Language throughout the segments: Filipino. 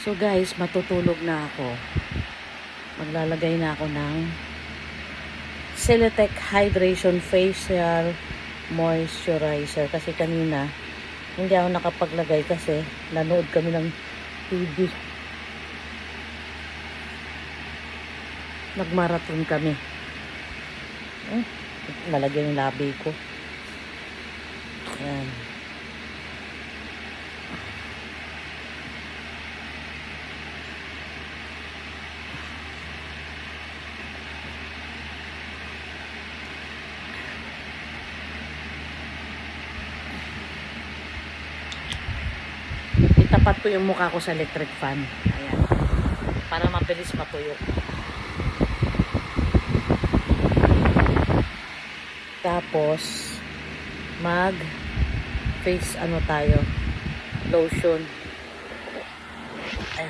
So guys, matutulog na ako. Maglalagay na ako ng Celetec Hydration Facial Moisturizer. Kasi kanina, hindi ako nakapaglagay kasi nanood kami ng TV. Nagmarathon kami. Nalagyan yung labi ko. Ayan. Itapat ko yung mukha ko sa electric fan. Ayan. Para mabilis matuyo. Tapos mag face tayo, lotion. Ay,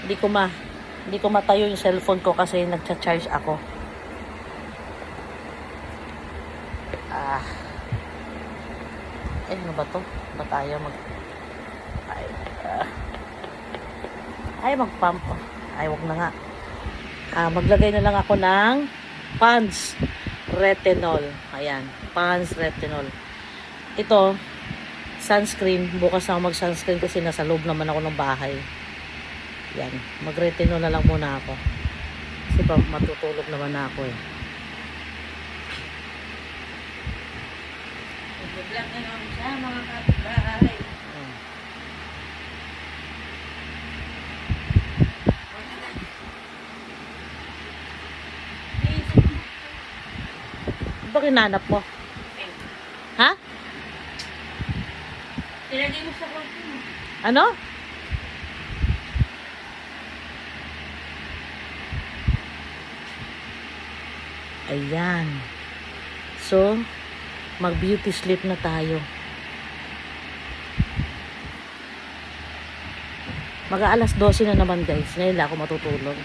hindi ko matayo yung cellphone ko kasi nagcha-charge ako. Ano ba to? Ba't ayaw mag-pump? Ay, wag na nga. Maglagay na lang ako ng Pond's Retinol. Ayan, Pond's Retinol. Ito, sunscreen. Bukas na ako mag-sunscreen kasi nasa loob naman ako ng bahay. Yan, mag-retinol na lang muna ako. Kasi pa matutulog naman na ako eh. Nag-vlog na naman siya, mga kapitbahay. Ba kinanap mo? Ha? Nilagay mo sa kwarto mo. Ano? Ayan. So, mag-beauty sleep na tayo. Mag-aalas 12 na naman guys. Ngayon lang ako matutulog.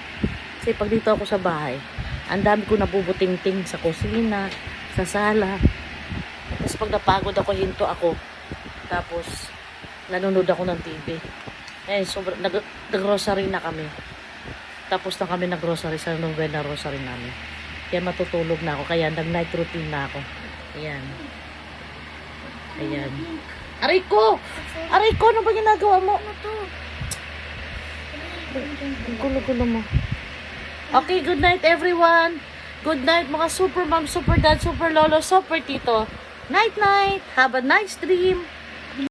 Kasi pag dito ako sa bahay, ang dami ko nabubuting-ting sa kusina, sa sala. Tapos pag napagod ako, hinto ako. Tapos, nanonood ako ng TV. Eh, nag-grocery na kami. Tapos na kami nag-grocery sa novena rosary namin. Kaya matutulog na ako. Kaya nag-night routine na ako. Ayan. Ayan. Aray ko! Aray ko! Ano ba ginagawa mo? Ano to? Ang gulo-gulo mo. Okay, good night everyone. Good night mga super mom, super dad, super lolo, super tito. Night night. Have a nice dream.